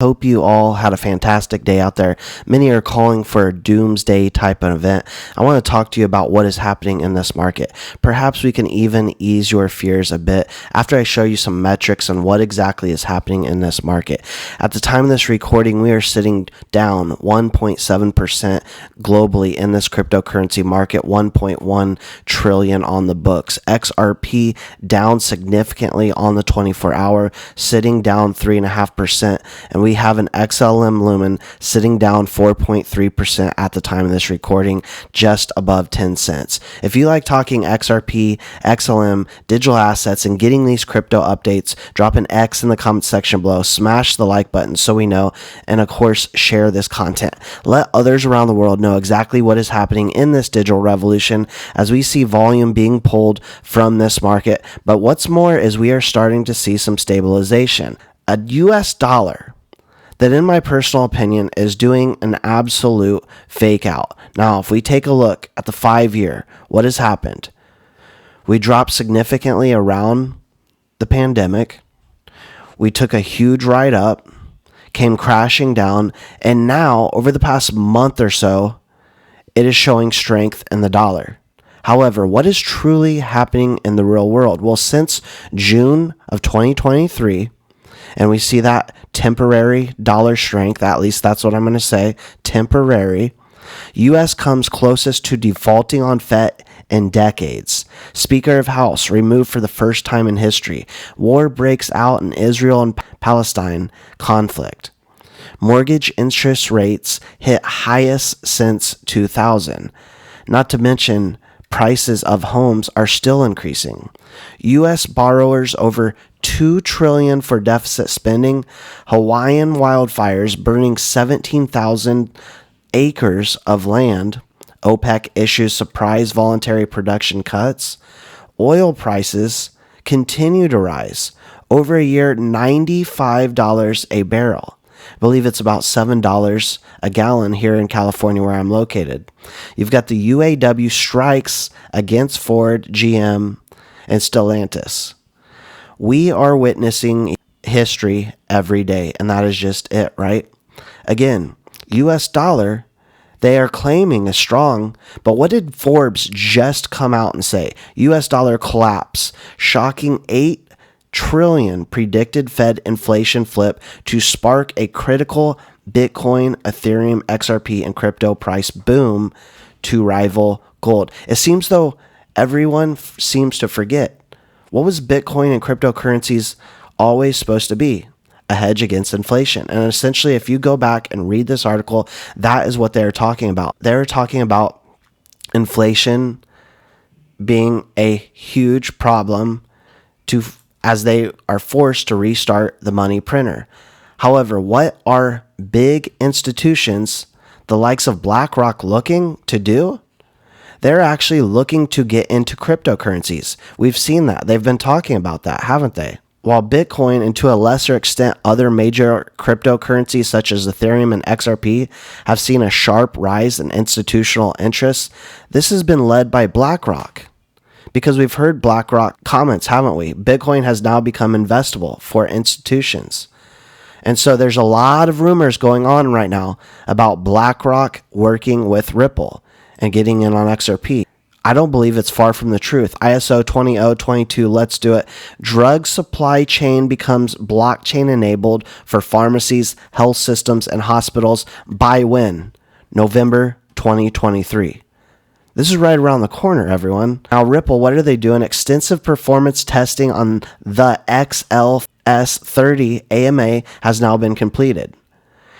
Hope you all had a fantastic day out there. Many are calling for a doomsday type of event. I want to talk to you about what is happening in this market. Perhaps we can even ease your fears a bit after I show you some metrics on what exactly is happening in this market. At the time of this recording, we are sitting down 1.7% globally in this cryptocurrency market, 1.1 trillion on the books. XRP down significantly on the 24-hour, sitting down 3.5%, and we have an XLM lumen sitting down 4.3% at the time of this recording, just above 10 cents. If you like talking XRP, XLM, digital assets, and getting these crypto updates, drop an X in the comment section below, smash the like button so we know, and of course, share this content. Let others around the world know exactly what is happening in this digital revolution as we see volume being pulled from this market. But what's more is we are starting to see some stabilization. A US dollar that, in my personal opinion, is doing an absolute fake out. Now, if we take a look at the 5-year, what has happened? We dropped significantly around the pandemic. We took a huge ride up, came crashing down, and now, over the past month or so, it is showing strength in the dollar. However, what is truly happening in the real world? Well, since June of 2023, and we see that temporary dollar strength, at least that's what I'm going to say, temporary, U.S. comes closest to defaulting on Fed in decades. Speaker of House removed for the first time in history. War breaks out in Israel and Palestine conflict. Mortgage interest rates hit highest since 2000. Not to mention, prices of homes are still increasing. U.S. borrowers over $2 trillion for deficit spending. Hawaiian wildfires burning 17,000 acres of land. OPEC issues surprise voluntary production cuts. Oil prices continue to rise. Over a year, $95 a barrel. I believe it's about $7 a gallon here in California where I'm located. You've got the UAW strikes against Ford, GM, and Stellantis. We are witnessing history every day, and that is just it, right? Again, US dollar, they are claiming is strong, but what did Forbes just come out and say? US dollar collapse, shocking 8 trillion predicted Fed inflation flip to spark a critical Bitcoin, Ethereum, XRP, and crypto price boom to rival gold. It seems though everyone seems to forget. What was Bitcoin and cryptocurrencies always supposed to be? A hedge against inflation. And essentially, if you go back and read this article, that is what they're talking about. They're talking about inflation being a huge problem as they are forced to restart the money printer. However, what are big institutions, the likes of BlackRock, looking to do? They're actually looking to get into cryptocurrencies. We've seen that. They've been talking about that, haven't they? While Bitcoin, and to a lesser extent other major cryptocurrencies such as Ethereum and XRP, have seen a sharp rise in institutional interest, this has been led by BlackRock. Because we've heard BlackRock comments, haven't we? Bitcoin has now become investable for institutions. And so there's a lot of rumors going on right now about BlackRock working with Ripple and getting in on XRP. I don't believe it's far from the truth. ISO 20022, let's do it. Drug supply chain becomes blockchain enabled for pharmacies, health systems, and hospitals by when? November 2023. This is right around the corner, everyone. Now, Ripple, what are they doing? Extensive performance testing on the XLS30 AMA has now been completed.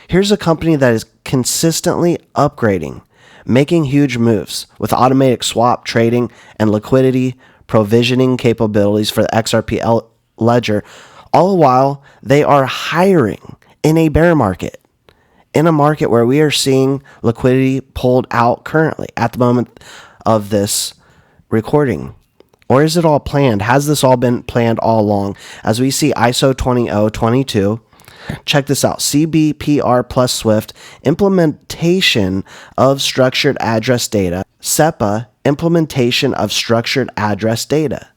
Here's a company that is consistently upgrading, making huge moves with automatic swap trading and liquidity provisioning capabilities for the XRP ledger, all the while they are hiring in a bear market, in a market where we are seeing liquidity pulled out currently at the moment of this recording. Or is it all planned? Has this all been planned all along? As we see ISO 20022, check this out. CBPR plus Swift, implementation of structured address data. SEPA, implementation of structured address data.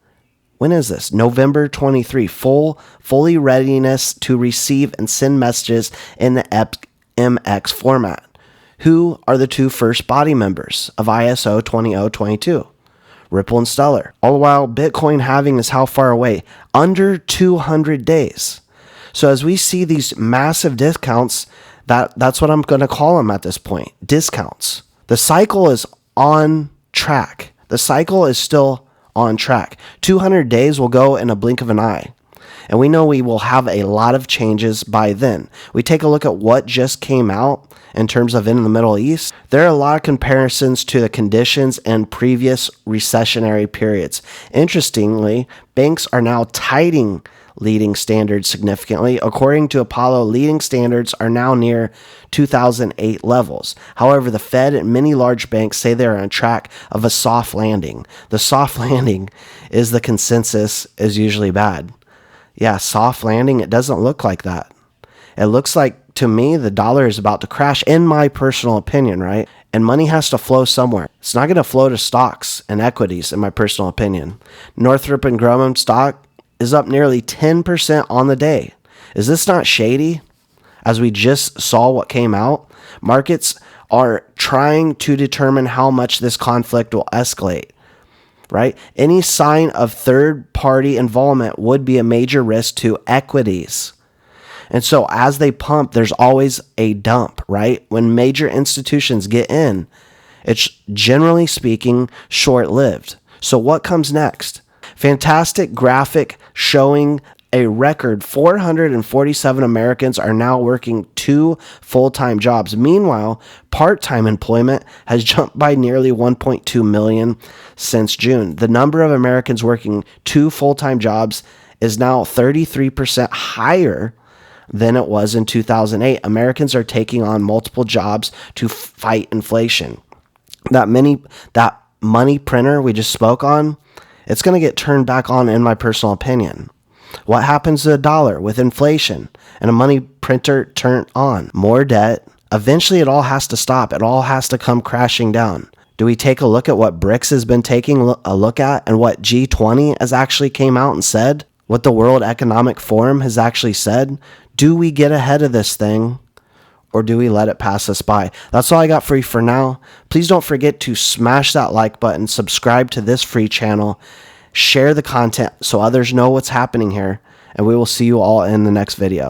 When is this? November 23. Fully readiness to receive and send messages in the MX format. Who are the two first body members of ISO 20022? Ripple and Stellar. All the while, Bitcoin halving is how far away? Under 200 days. So as we see these massive discounts, that's what I'm going to call them at this point. Discounts. The cycle is on track. The cycle is still on track. 200 days will go in a blink of an eye. And we know we will have a lot of changes by then. We take a look at what just came out in terms of in the Middle East. There are a lot of comparisons to the conditions in previous recessionary periods. Interestingly, banks are now tightening leading standards significantly. According to Apollo, leading standards are now near 2008 levels. However, the Fed and many large banks say they're on track of a soft landing. The soft landing is the consensus is usually bad. Yeah, soft landing, it doesn't look like that. It looks like, to me, the dollar is about to crash, in my personal opinion, right? And money has to flow somewhere. It's not going to flow to stocks and equities, in my personal opinion. Northrop and Grumman stock is up nearly 10% on the day. Is this not shady? As we just saw what came out, markets are trying to determine how much this conflict will escalate, right? Any sign of third-party involvement would be a major risk to equities. And so as they pump, there's always a dump, right? When major institutions get in, it's generally speaking short-lived. So what comes next? Fantastic graphic showing a record 447 Americans are now working 2 full-time jobs. Meanwhile, part-time employment has jumped by nearly 1.2 million since June. The number of Americans working 2 full-time jobs is now 33% higher than it was in 2008. Americans are taking on multiple jobs to fight inflation. That money printer we just spoke on, it's going to get turned back on, in my personal opinion. What happens to the dollar with inflation and a money printer turned on? More debt. Eventually, it all has to stop. It all has to come crashing down. Do we take a look at what BRICS has been taking a look at and what G20 has actually came out and said? What the World Economic Forum has actually said? Do we get ahead of this thing, or do we let it pass us by? That's all I got for you for now. Please don't forget to smash that like button, subscribe to this free channel, share the content so others know what's happening here, and we will see you all in the next video.